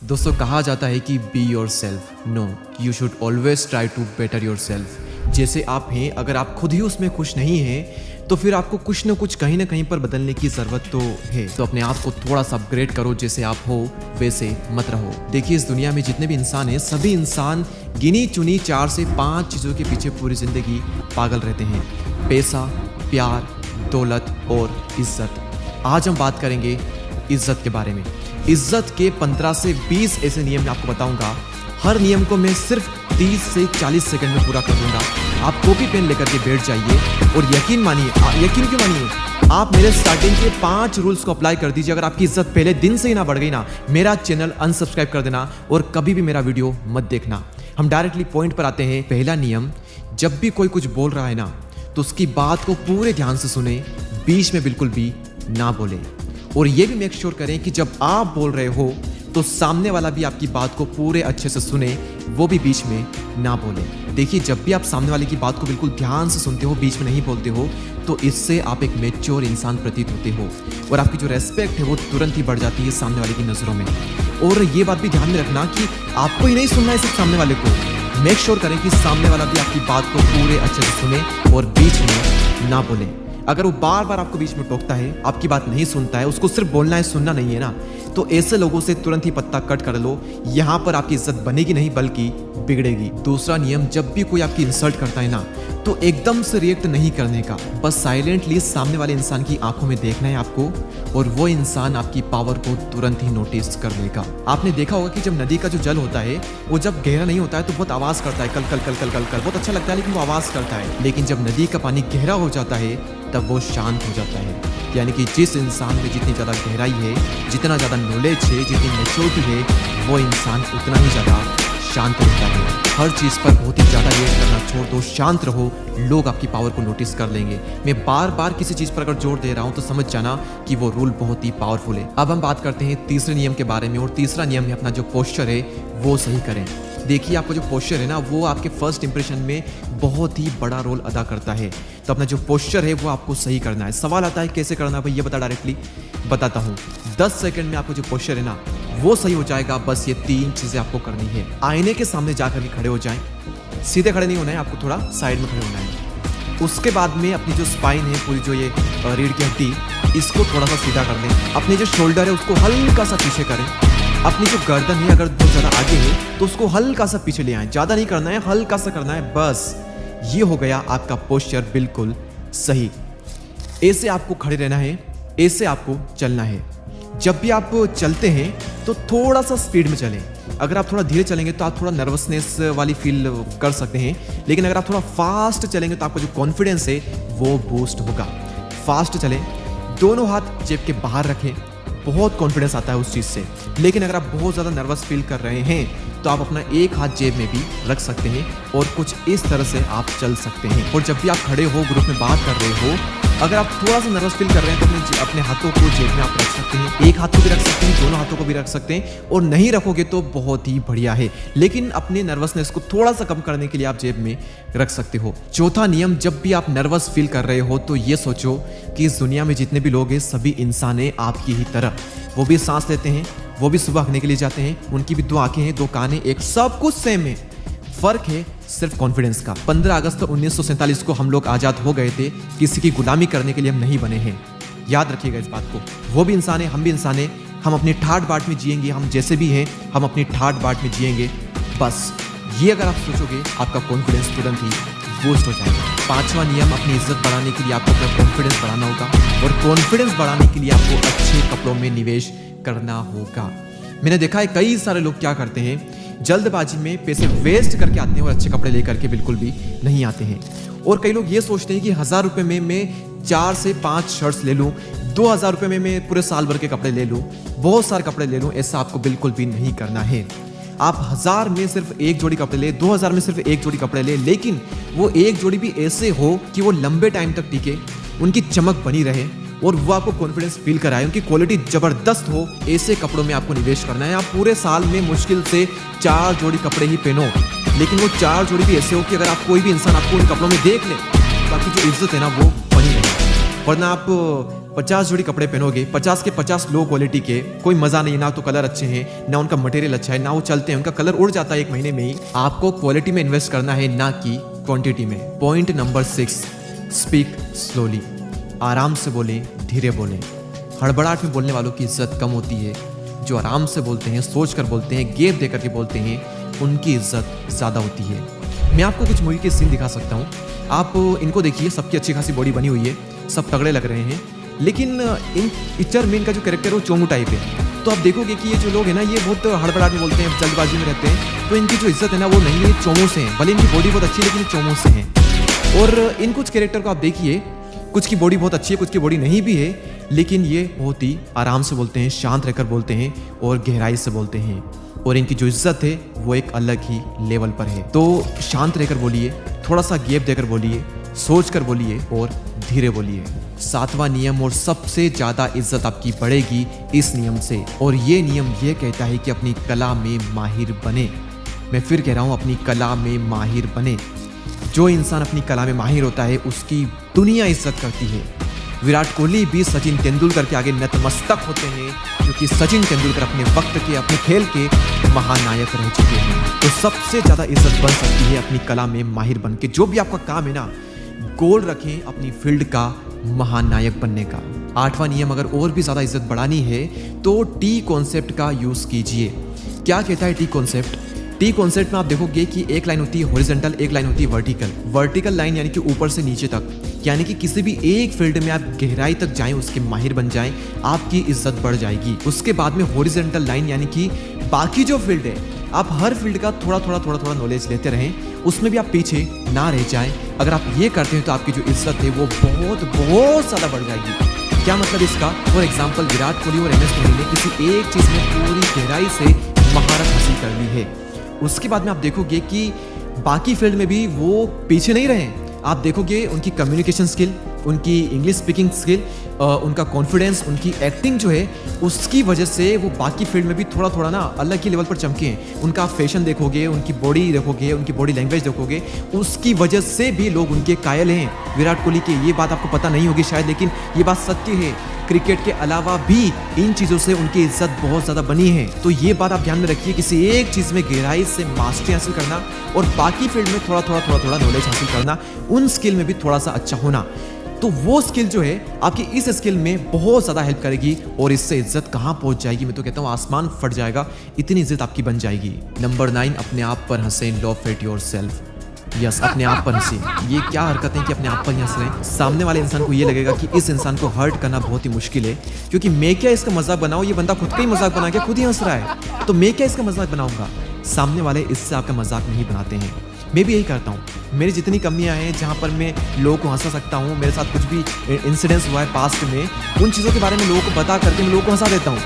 दोस्तों कहा जाता है कि be yourself, no you should always try to better yourself. जैसे आप हैं, अगर आप खुद ही उसमें खुश नहीं हैं तो फिर आपको कुछ ना कुछ कहीं ना कहीं पर बदलने की ज़रूरत तो है। तो अपने आप को थोड़ा सा अपग्रेड करो, जैसे आप हो वैसे मत रहो। देखिए इस दुनिया में जितने भी इंसान हैं, सभी इंसान गिनी चुनी 4 से 5 चीज़ों के पीछे पूरी ज़िंदगी पागल रहते हैं। पैसा, प्यार, दौलत और इज्जत। आज हम बात करेंगे इज्जत के बारे में। इज्जत के 15 से 20 ऐसे नियम मैं आपको बताऊंगा। हर नियम को मैं सिर्फ 30 से 40 सेकंड में पूरा कर दूंगा। आप कॉपी पेन लेकर के बैठ जाइए और यकीन मानिए, यकीन क्यों मानिए, आप मेरे स्टार्टिंग के 5 रूल्स को अप्लाई कर दीजिए। अगर आपकी इज्जत पहले दिन से ही ना बढ़ गई ना, मेरा चैनल अनसब्सक्राइब कर देना और कभी भी मेरा वीडियो मत देखना। हम डायरेक्टली पॉइंट पर आते हैं। पहला नियम, जब भी कोई कुछ बोल रहा है ना तो उसकी बात को पूरे ध्यान से सुने, बीच में बिल्कुल भी ना बोले। और ये भी मेक श्योर करें कि जब आप बोल रहे हो तो सामने वाला भी आपकी बात को पूरे अच्छे से सुने, वो भी बीच में ना बोले। देखिए जब भी आप सामने वाले की बात को बिल्कुल ध्यान से सुनते हो, बीच में नहीं बोलते हो, तो इससे आप एक मैच्योर इंसान प्रतीत होते हो और आपकी जो रेस्पेक्ट है वो तुरंत ही बढ़ जाती है सामने वाले की नज़रों में। और ये बात भी ध्यान में रखना कि आपको ही नहीं सुनना है सिर्फ सामने वाले को। मेक श्योर करें कि सामने वाला भी आपकी बात को पूरे अच्छे से सुने और बीच में ना बोले। अगर वो बार बार आपको बीच में टोकता है, आपकी बात नहीं सुनता है, उसको सिर्फ बोलना है, सुनना नहीं है ना, तो ऐसे लोगों से तुरंत ही पत्ता कट कर लो। यहाँ पर आपकी इज्जत बनेगी नहीं बल्कि बिगड़ेगी। दूसरा नियम, जब भी कोई आपकी इंसल्ट करता है ना तो एकदम से रिएक्ट नहीं करने का, बस साइलेंटली सामने वाले इंसान की आंखों में देखना है आपको और वो इंसान आपकी पावर को तुरंत ही नोटिस कर लेगा। आपने देखा होगा कि जब नदी का जो जल होता है वो जब गहरा नहीं होता है तो बहुत आवाज करता है, कल कल कल कल कल कल, बहुत अच्छा लगता है लेकिन वो आवाज करता है। लेकिन जब नदी का पानी गहरा हो जाता है तब वो शांत हो जाता है। यानी कि जिस इंसान में जितनी ज़्यादा गहराई है, जितना ज़्यादा नॉलेज है, जितनी मैच्योरिटी है, वो इंसान उतना ही ज़्यादा शांत रहता है। हर चीज़ पर बहुत ही ज़्यादा रिएक्ट करना छोड़ दो, शांत रहो, लोग आपकी पावर को नोटिस कर लेंगे। मैं बार बार किसी चीज़ पर अगर जोर दे रहा हूँ तो समझ जाना कि वो रूल बहुत ही पावरफुल है। अब हम बात करते हैं तीसरे नियम के बारे में और तीसरा नियम है अपना जो पोस्चर है वो सही करें। देखिए आपका जो पोस्चर है ना वो आपके फर्स्ट इंप्रेशन में बहुत ही बड़ा रोल अदा करता है। तो अपना जो पोस्चर है वो आपको सही करना है। सवाल आता है कैसे करना है भाई, ये बता, डायरेक्टली बताता हूँ। 10 सेकंड में आपको जो पोस्चर है ना वो सही हो जाएगा। बस ये 3 चीजें आपको करनी है। आईने के सामने जाकर के खड़े हो जाएं, सीधे खड़े नहीं होना है, आपको थोड़ा साइड में खड़े होना है। उसके बाद में अपनी जो स्पाइन है, पूरी जो ये रीढ़ की हड्डी, इसको थोड़ा सा सीधा कर दें। अपने जो शोल्डर है उसको हल्का सा पीछे करें। अपनी जो गर्दन है अगर बहुत ज़्यादा आगे है तो उसको हल्का सा पीछे ले आए। ज़्यादा नहीं करना है, हल्का सा करना है, बस ये हो गया आपका पोस्चर बिल्कुल सही। ऐसे आपको खड़े रहना है, ऐसे आपको चलना है। जब भी आप चलते हैं तो थोड़ा सा स्पीड में चलें। अगर आप थोड़ा धीरे चलेंगे तो आप थोड़ा नर्वसनेस वाली फील कर सकते हैं, लेकिन अगर आप थोड़ा फास्ट चलेंगे तो आपका जो कॉन्फिडेंस है वो बूस्ट होगा। फास्ट चलें, दोनों हाथ जेब के बाहर रखें, बहुत कॉन्फिडेंस आता है उस चीज़ से। लेकिन अगर आप बहुत ज़्यादा नर्वस फील कर रहे हैं तो आप अपना एक हाथ जेब में भी रख सकते हैं और कुछ इस तरह से आप चल सकते हैं। और जब भी आप खड़े हो, ग्रुप में बात कर रहे हो, अगर आप थोड़ा सा नर्वस फील कर रहे हैं तो अपने हाथों को जेब में आप रख सकते हैं। एक हाथ को भी रख सकते हैं, दोनों हाथों को भी रख सकते हैं, और नहीं रखोगे तो बहुत ही बढ़िया है। लेकिन अपने नर्वसनेस को थोड़ा सा कम करने के लिए आप जेब में रख सकते हो। चौथा नियम, जब भी आप नर्वस फील कर रहे हो तो ये सोचो कि इस दुनिया में जितने भी लोग हैं सभी इंसान हैं आपकी ही तरह। वो भी सांस लेते हैं, वो भी सुबह हगने के लिए जाते हैं, उनकी भी 2 आंखें हैं, 2 कान हैं, एक सब कुछ सेम है। फर्क है सिर्फ कॉन्फिडेंस का। 15 अगस्त 1947 को हम लोग आजाद हो गए थे, किसी की गुलामी करने के लिए हम नहीं बने हैं। याद रखिएगा इस बात को। वो भी इंसान है, हम भी इंसान है। हम अपनी ठाट बाट में जिएंगे, हम जैसे भी हैं हम अपनी ठाट बाट में जिएंगे। बस ये अगर आप सोचोगे आपका कॉन्फिडेंस तुरंत ही बूस्ट हो जाएगा। 5वां नियम, अपनी इज्जत बढ़ाने के लिए आपको अपना कॉन्फिडेंस बढ़ाना होगा और कॉन्फिडेंस बढ़ाने के लिए आपको अच्छे कपड़ों में निवेश करना होगा। मैंने देखा है कई सारे लोग क्या करते हैं, जल्दबाजी में पैसे वेस्ट करके आते हैं और अच्छे कपड़े लेकर के बिल्कुल भी नहीं आते हैं। और कई लोग ये सोचते हैं कि 1000 रुपये में मैं 4 से 5 शर्ट्स ले लूँ, 2000 रुपये में मैं पूरे साल भर के कपड़े ले लूँ, बहुत सारे कपड़े ले लूँ। ऐसा आपको बिल्कुल भी नहीं करना है। आप 1000 में सिर्फ 1 जोड़ी कपड़े ले, 2000 में सिर्फ 1 जोड़ी कपड़े ले, लेकिन वो 1 जोड़ी भी ऐसे हो कि वो लंबे टाइम तक टिके, उनकी चमक बनी रहे और वो आपको कॉन्फिडेंस फील कराए, उनकी क्वालिटी जबरदस्त हो। ऐसे कपड़ों में आपको निवेश करना है। आप पूरे साल में मुश्किल से 4 जोड़ी कपड़े ही पहनो, लेकिन वो 4 जोड़ी भी ऐसे हो कि अगर आप कोई भी इंसान आपको उन कपड़ों में देख ले तो आपकी जो इज्जत है ना वो बनी रहे। वरना आप 50 जोड़ी कपड़े पहनोगे, 50 के 50 लो क्वालिटी के, कोई मजा नहीं, ना तो कलर अच्छे हैं, ना उनका मटेरियल अच्छा है, ना वो चलते हैं, उनका कलर उड़ जाता है 1 महीने में ही। आपको क्वालिटी में इन्वेस्ट करना है, ना कि क्वांटिटी में। Point number 6, speak slowly. आराम से बोलें, धीरे बोलें। हड़बड़ाहट में बोलने वालों की इज्जत कम होती है। जो आराम से बोलते हैं, सोच कर बोलते हैं, गैप दे करके बोलते हैं, उनकी इज्जत ज़्यादा होती है। मैं आपको कुछ मूवी के सीन दिखा सकता हूँ, आप इनको देखिए। सबकी अच्छी खासी बॉडी बनी हुई है, सब तगड़े लग रहे हैं, लेकिन इन पिक्चर में इनका जो कैरेक्टर है वो चोमू टाइप है। तो आप देखोगे कि ये जो लोग हैं ना, ये बहुत हड़बड़ाहट में बोलते हैं, जल्दबाजी में रहते हैं, तो इनकी जो इज्जत है ना वो नहीं है, चोमू से हैं। भले इनकी बॉडी बहुत अच्छी है, लेकिन चोमू से हैं। और इन कुछ कैरेक्टर को आप देखिए, कुछ की बॉडी बहुत अच्छी है, कुछ की बॉडी नहीं भी है, लेकिन ये बहुत ही आराम से बोलते हैं, शांत रहकर बोलते हैं और गहराई से बोलते हैं। और इनकी जो इज्जत है वो एक अलग ही लेवल पर है। तो शांत रहकर बोलिए, थोड़ा सा गैप देकर बोलिए, सोच कर बोलिए और धीरे बोलिए। 7वां नियम, और सबसे ज़्यादा इज्जत आपकी बढ़ेगी इस नियम से। और ये नियम ये कहता है कि अपनी कला में माहिर बने। मैं फिर कह रहा हूँ, अपनी कला में माहिर बने। जो इंसान अपनी कला में माहिर होता है, उसकी दुनिया इज्जत करती है। विराट कोहली भी सचिन तेंदुलकर के आगे नतमस्तक होते हैं, क्योंकि सचिन तेंदुलकर अपने वक्त के, अपने खेल के महानायक रह चुके हैं। तो सबसे ज़्यादा इज्जत बन सकती है अपनी कला में माहिर बन के। जो भी आपका काम है ना, गोल रखें अपनी फील्ड का महानायक बनने का। 8वां नियम, अगर और भी ज़्यादा इज्जत बढ़ानी है तो टी कॉन्सेप्ट का यूज़ कीजिए। क्या कहता है टी कॉन्सेप्ट? टी कॉन्सेप्ट में आप देखोगे कि एक लाइन होती है हॉरिजॉन्टल, एक लाइन होती है वर्टिकल। वर्टिकल लाइन यानी कि ऊपर से नीचे तक, यानी कि किसी भी एक फील्ड में आप गहराई तक जाएं, उसके माहिर बन जाएं, आपकी इज्जत बढ़ जाएगी। उसके बाद में हॉरिजॉन्टल लाइन, यानी कि बाकी जो फील्ड है, आप हर फील्ड का थोड़ा थोड़ा नॉलेज लेते रहें, उसमें भी आप पीछे ना रह जाएं। अगर आप ये करते हैं तो आपकी जो इज्जत है वो बहुत बहुत ज़्यादा बढ़ जाएगी। क्या मतलब इसका? फॉर एग्जाम्पल, विराट कोहली और MS धोनी ने किसी एक चीज़ में पूरी गहराई से महारत हासिल कर ली है। उसके बाद में आप देखोगे कि बाकी फील्ड में भी वो पीछे नहीं रहे। आप देखोगे उनकी कम्युनिकेशन स्किल, उनकी इंग्लिश स्पीकिंग स्किल, उनका कॉन्फिडेंस, उनकी एक्टिंग जो है, उसकी वजह से वो बाकी फील्ड में भी थोड़ा थोड़ा ना अलग ही लेवल पर चमके हैं। उनका फैशन देखोगे, उनकी बॉडी देखोगे, उनकी बॉडी लैंग्वेज देखोगे, उसकी वजह से भी लोग उनके कायल हैं विराट कोहली के। ये बात आपको पता नहीं होगी शायद, लेकिन ये बात सत्य है। क्रिकेट के अलावा भी इन चीज़ों से उनकी इज्जत बहुत ज़्यादा बनी है। तो ये बात आप ध्यान में रखिए, किसी एक चीज़ में गहराई से मास्टरी हासिल करना और बाकी फील्ड में थोड़ा थोड़ा नॉलेज हासिल करना, उन स्किल में भी थोड़ा सा अच्छा होना, तो वो स्किल जो है आपकी इस स्किल में बहुत ज़्यादा हेल्प करेगी। और इससे इज्जत कहाँ पहुँच जाएगी, मैं तो कहता हूँ आसमान फट जाएगा, इतनी इज्जत आपकी बन जाएगी। नंबर 9, अपने आप पर हंसें, लव एट योरसेल्फ। यस, अपने आप पर हंसिए। ये क्या हरकत है कि अपने आप पर हंस रहे हैं? सामने वाले इंसान को ये लगेगा कि इस इंसान को हर्ट करना बहुत ही मुश्किल है, क्योंकि मैं क्या इसका मजाक बनाऊं, ये बंदा खुद का ही मजाक बना के खुद ही हंस रहा है, तो मैं क्या इसका मजाक बनाऊंगा? सामने वाले इससे आपका मजाक नहीं बनाते हैं। मैं भी यही करता हूँ। मेरी जितनी कमियां हैं, जहाँ पर मैं लोगों को हंसा सकता हूँ, मेरे साथ कुछ भी इंसिडेंट्स हुआ है पास्ट में, उन चीज़ों के बारे में लोगों को बता करके मैं लोगों को हंसा देता हूँ।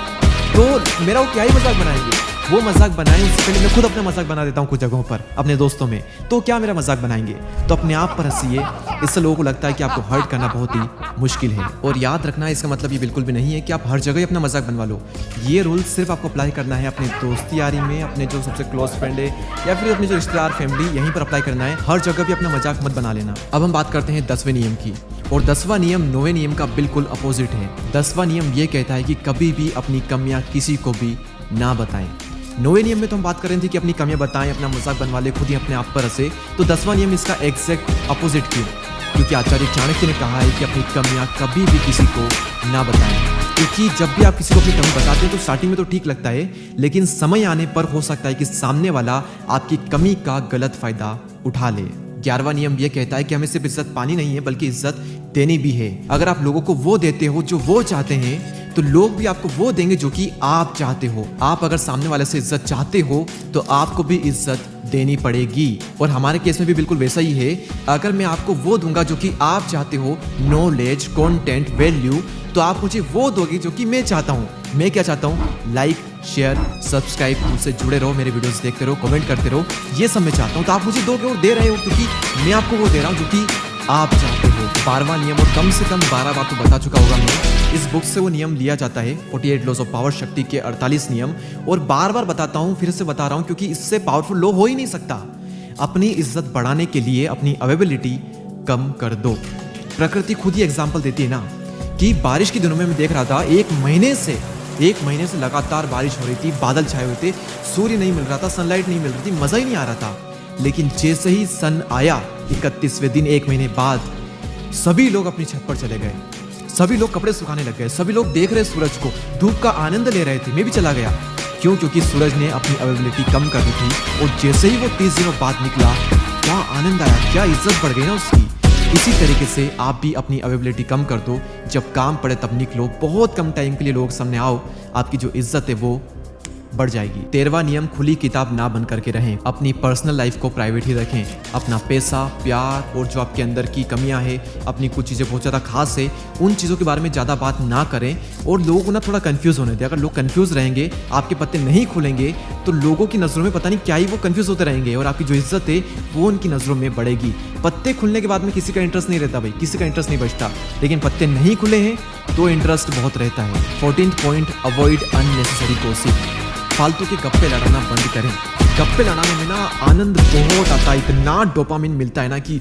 तो मेरा वो क्या ही मजाक बनाएंगे? वो मजाक बनाएं, उससे पहले मैं खुद अपना मजाक बना देता हूँ कुछ जगहों पर अपने दोस्तों में। तो क्या मेरा मजाक बनाएंगे? तो अपने आप पर हंसिए। इससे लोगों को लगता है कि आपको हर्ट करना बहुत ही मुश्किल है। और याद रखना, इसका मतलब ये बिल्कुल भी नहीं है कि आप हर जगह अपना मजाक बनवा लो। ये रूल सिर्फ आपको अप्लाई करना है अपने दोस्ती यारी में, अपने जो सबसे क्लोज फ्रेंड है या फिर अपने जो रिश्तेदार फैमिली, यहीं पर अप्लाई करना है। हर जगह भी अपना मजाक मत बना लेना। अब हम बात करते हैं 10वें नियम की, और 10वां नियम 9वें नियम का बिल्कुल अपोजिट है। 10वां नियम ये कहता है कि कभी भी अपनी कमियां किसी को भी ना बताएं। 9वें नियम में तो हम बात कर रहे थे कि अपनी कमियां बताएं, अपना मजाक बनवा ले, खुद ही अपने आप पर हंसे। तो 10वां नियम इसका एग्जैक्ट अपोजिट क्यों? क्योंकि आचार्य चाणक्य ने कहा है कि अपनी कमियां कभी भी किसी को ना बताएं। क्योंकि जब भी आप किसी को अपनी कमी बताते हैं तो स्टार्टिंग में तो ठीक लगता है, लेकिन समय आने पर हो सकता है कि सामने वाला आपकी कमी का गलत फायदा उठा ले। 11वां नियम यह कहता है कि हमें सिर्फ इज्जत पानी नहीं है, बल्कि इज्जत देनी भी है। अगर आप लोगों को वो देते हो जो वो चाहते हैं, तो लोग भी आपको वो देंगे जो कि आप चाहते हो। आप अगर सामने वाले से इज्जत चाहते हो तो आपको भी इज्जत देनी पड़ेगी। और हमारे केस में भी बिल्कुल वैसा ही है। अगर मैं आपको वो दूंगा जो कि आप चाहते हो, नॉलेज, कंटेंट, वैल्यू, तो आप मुझे वो दोगे जो कि मैं चाहता हूँ। मैं क्या चाहता हूँ? लाइक, शेयर, सब्सक्राइब, मुझसे जुड़े रहो, मेरे वीडियोस देखते रहो, कमेंट करते रहो, ये सब मैं चाहता हूँ। तो आप मुझे दोगे और दे रहे हो, क्योंकि मैं आपको वो दे रहा हूँ जो कि आप चाहते हो। 12वां नियम, और कम से कम 12 बार तो बता चुका होगा मैं, इस बुक से वो नियम लिया जाता है 48 लॉज ऑफ पावर, शक्ति के 48 नियम। और बार बार बताता हूँ, फिर से बता रहा हूँ, क्योंकि इससे पावरफुल लो हो ही नहीं सकता। अपनी इज्जत बढ़ाने के लिए अपनी अवेबिलिटी कम कर दो। प्रकृति खुद ही एग्जाम्पल देती है ना कि बारिश के दिनों में मैं देख रहा था एक महीने से लगातार बारिश हो रही थी, बादल छाए हुए थे, सूर्य नहीं मिल रहा था, सनलाइट नहीं मिल रही थी, मज़ा ही नहीं आ रहा था। लेकिन जैसे ही सन आया 31वें दिन, एक महीने बाद, सभी लोग अपनी छत पर चले गए, सभी लोग कपड़े सुखाने लग गए, सभी लोग देख रहे सूरज को, धूप का आनंद ले रहे थे। मैं भी चला गया। क्यों? क्योंकि सूरज ने अपनी अवेलेबिलिटी कम कर दी थी और जैसे ही वो 30 दिनों बाद निकला, क्या आनंद आया, क्या इज्जत बढ़ गई ना उसकी। इसी तरीके से आप भी अपनी अवेलेबिलिटी कम कर दो, जब काम पड़े तब निकलो, बहुत कम टाइम के लिए लोग सामने आओ, आपकी जो इज्जत है वो बढ़ जाएगी। 13वां नियम, खुली किताब ना बंद करके रहें, अपनी पर्सनल लाइफ को प्राइवेट ही रखें। अपना पैसा, प्यार और जो आपके अंदर की कमियां हैं, अपनी कुछ चीज़ें बहुत ज़्यादा खास है, उन चीज़ों के बारे में ज़्यादा बात ना करें और लोगों को ना थोड़ा कंफ्यूज होने दें। अगर लोग कंफ्यूज रहेंगे, आपके पत्ते नहीं खुलेंगे, तो लोगों की नज़रों में पता नहीं क्या ही वो कंफ्यूज होते रहेंगे और आपकी जो इज्जत है वो उनकी नज़रों में बढ़ेगी। पत्ते खुलने के बाद में किसी का इंटरेस्ट नहीं रहता भाई, किसी का इंटरेस्ट नहीं बचता, लेकिन पत्ते नहीं खुले हैं तो इंटरेस्ट बहुत रहता है। 14th point, avoid unnecessary gossip. फालतू के गप्पे लड़ाना बंद करें। गप्पे लड़ाने में ना आनंद बहुत आता है, इतना डोपामिन मिलता है ना कि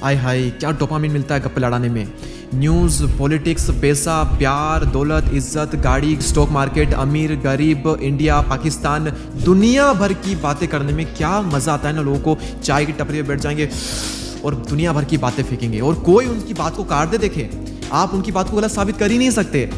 आय हाय क्या डोपामिन मिलता है गप्पे लड़ाने में। न्यूज़, पॉलिटिक्स, पैसा, प्यार, दौलत, इज्जत, गाड़ी, स्टॉक मार्केट, अमीर, गरीब, इंडिया, पाकिस्तान, दुनिया भर की बातें करने में क्या मज़ा आता है ना। लोगों को चाय की टपरी पे बैठ जाएंगे और दुनिया भर की बातें फेंकेंगे और कोई उनकी बात को काट दे। देखे, आप उनकी बात को गलत साबित कर ही नहीं सकते।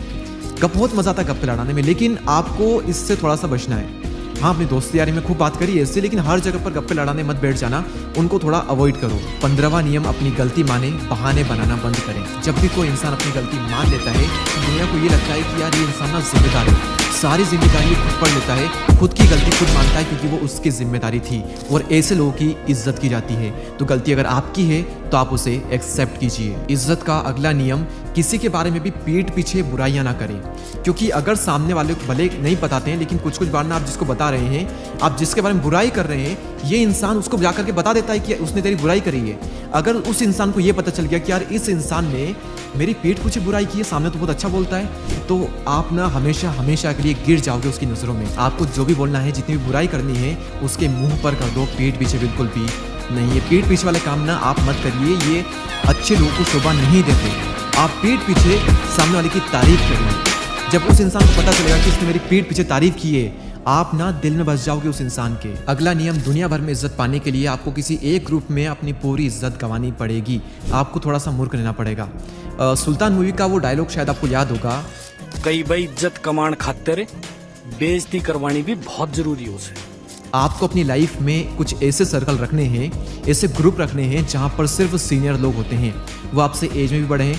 बहुत मज़ा आता है गप्पे लड़ाने में, लेकिन आपको इससे थोड़ा सा बचना है। हाँ, अपनी दोस्ती यारी में खूब बात करिए इससे, लेकिन हर जगह पर गप्पे लड़ाने मत बैठ जाना, उनको थोड़ा अवॉइड करो। 15वां नियम, अपनी गलती माने, बहाने बनाना बंद करें। जब भी कोई इंसान अपनी गलती मान लेता है तो दुनिया को ये लगता है कि यार ये इंसान ना जिम्मेदार है, सारी जिम्मेदारी खुद पर लेता है, खुद की गलती खुद मानता है क्योंकि वो उसकी जिम्मेदारी थी। और ऐसे लोगों की इज्जत की जाती है। तो गलती अगर आपकी है तो आप उसे एक्सेप्ट कीजिए। इज्जत का अगला नियम, किसी के बारे में भी पीठ पीछे बुराइयां ना करें, क्योंकि अगर सामने वाले को भले नहीं बताते हैं, लेकिन कुछ बार ना आप जिसको बता रहे हैं, आप जिसके बारे में बुराई कर रहे हैं, ये इंसान उसको जाकर के बता देता है कि उसने तेरी बुराई करी है। अगर उस इंसान को ये पता चल गया कि यार इस इंसान ने मेरी पीठ पीछे बुराई की है, सामने तो बहुत अच्छा बोलता है, तो आप ना हमेशा के लिए गिर जाओगे उसकी नज़रों में। आपको जो भी बोलना है, जितनी भी बुराई करनी है, उसके मुंह पर कर दो, पीठ पीछे बिल्कुल भी नहीं। ये पीठ पीछे वाले काम ना आप मत करिए, ये अच्छे लोगों को शोभा नहीं देते। आप पीठ पीछे सामने वाले की तारीफ करिए। जब उस इंसान को पता चलेगा कि इसने मेरी पीठ पीछे तारीफ की है, आप ना दिल में बस जाओगे उस इंसान के। अगला नियम, दुनिया भर में इज्जत पाने के लिए आपको किसी एक ग्रुप में अपनी पूरी इज्जत गंवानी पड़ेगी। आपको थोड़ा सा मूर्ख रहना पड़ेगा। सुल्तान मूवी का वो डायलॉग शायद आपको याद होगा, कई भाई इज्जत कमाण खातिर बेइज्जती करवानी भी बहुत जरूरी हो से। आपको अपनी लाइफ में कुछ ऐसे सर्कल रखने हैं, ऐसे ग्रुप रखने हैं जहाँ पर सिर्फ सीनियर लोग होते हैं। वो आपसे एज में भी बड़े हैं,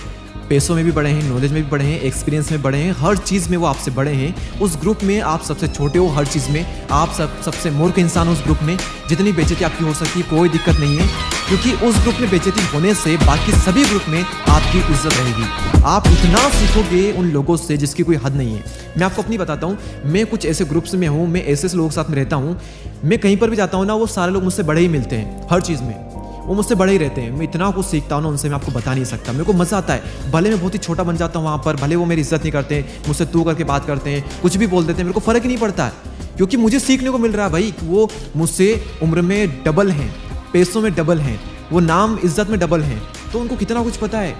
पैसों में भी बड़े हैं, नॉलेज में भी बड़े हैं, एक्सपीरियंस में बड़े हैं, हर चीज़ में वो आपसे बड़े हैं। उस ग्रुप में आप सबसे छोटे हो, हर चीज़ में आप सबसे मूर्ख इंसान हो उस ग्रुप में। जितनी बेइज्जती आपकी हो सकती है कोई दिक्कत नहीं है, क्योंकि उस ग्रुप में बेइज्जती होने से बाकी सभी ग्रुप में आपकी इज्जत रहेगी। आप इतना सीखोगे उन लोगों से जिसकी कोई हद नहीं है। मैं आपको अपनी बताता हूँ, मैं कुछ ऐसे ग्रुप्स में हूँ, मैं ऐसे लोगों के साथ में रहता हूँ, मैं कहीं पर भी जाता हूँ ना, वो सारे लोग मुझसे बड़े ही मिलते हैं, हर चीज़ में वो मुझसे बड़े ही रहते हैं। मैं इतना कुछ सीखता हूँ ना उनसे, मैं आपको बता नहीं सकता। मेरे को मज़ा आता है, भले मैं बहुत ही छोटा बन जाता हूँ वहाँ पर, भले वो मेरी इज्जत नहीं करते हैं, मुझसे तू करके बात करते हैं, कुछ भी बोल देते हैं, मेरे को फ़र्क ही नहीं पड़ता है, क्योंकि मुझे सीखने को मिल रहा है भाई। वो मुझसे उम्र में डबल हैं, पैसों में डबल हैं, वो नाम इज्जत में डबल हैं, तो उनको कितना कुछ पता है।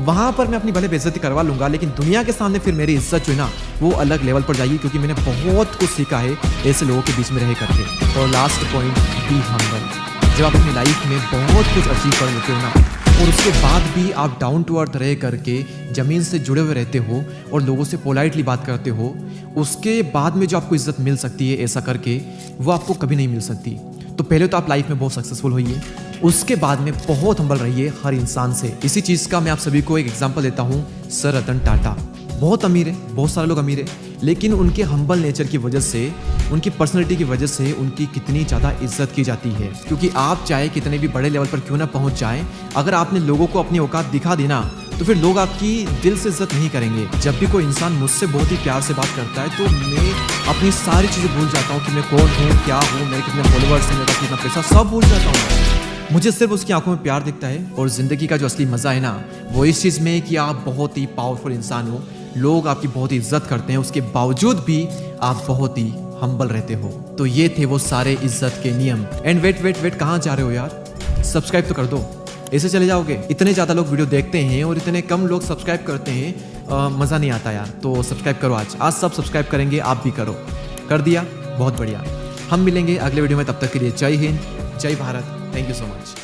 वहाँ पर मैं अपनी भले बेइज्जती करवा लूँगा, लेकिन दुनिया के सामने फिर मेरी इज्जत जो है ना वो अलग लेवल पर जाएगी, क्योंकि मैंने बहुत कुछ सीखा है ऐसे लोगों के बीच में रह करके। और लास्ट पॉइंट, बी हम्बल। जब आप अपनी लाइफ में बहुत कुछ अचीव कर लेते हो ना, और उसके बाद भी आप डाउन टू अर्थ रह करके ज़मीन से जुड़े हुए रहते हो और लोगों से पोलाइटली बात करते हो, उसके बाद में जो आपको इज्जत मिल सकती है ऐसा करके, वो आपको कभी नहीं मिल सकती। तो पहले तो आप लाइफ में बहुत सक्सेसफुल होइए, उसके बाद में बहुत हम्बल रहिए हर इंसान से। इसी चीज़ का मैं आप सभी को एक एग्जांपल देता हूँ। सर रतन टाटा बहुत अमीर है, बहुत सारे लोग अमीर है, लेकिन उनके हम्बल नेचर की वजह से, उनकी पर्सनैलिटी की वजह से उनकी कितनी ज़्यादा इज्जत की जाती है। क्योंकि आप चाहे कितने भी बड़े लेवल पर क्यों ना पहुँच जाएं, अगर आपने लोगों को अपनी औकात दिखा दी ना, तो फिर लोग आपकी दिल से इज्जत नहीं करेंगे। जब भी कोई इंसान मुझसे बहुत ही प्यार से बात करता है तो मैं अपनी सारी चीज़ें भूल जाता हूँ कि मैं कौन हूँ, क्या हूँ, मेरे कितने फॉलोअर्स हैं, मेरा कितना पैसा, सब भूल जाता हूँ। मुझे सिर्फ उसकी आंखों में प्यार दिखता है। और ज़िंदगी का जो असली मज़ा है ना, वो इस चीज़ में कि आप बहुत ही पावरफुल इंसान हो, लोग आपकी बहुत ही इज्जत करते हैं, उसके बावजूद भी आप बहुत ही हम्बल रहते हो। तो ये थे वो सारे इज्जत के नियम। एंड वेट कहाँ जा रहे हो यार, सब्सक्राइब तो कर दो। ऐसे चले जाओगे? इतने ज़्यादा लोग वीडियो देखते हैं और इतने कम लोग सब्सक्राइब करते हैं। मज़ा नहीं आता यार। तो सब्सक्राइब करो, आज सब सब्सक्राइब करेंगे, आप भी करो। कर दिया, बहुत बढ़िया। हम मिलेंगे अगले वीडियो में, तब तक के लिए जय हिंद, जय Bharat, thank you so much.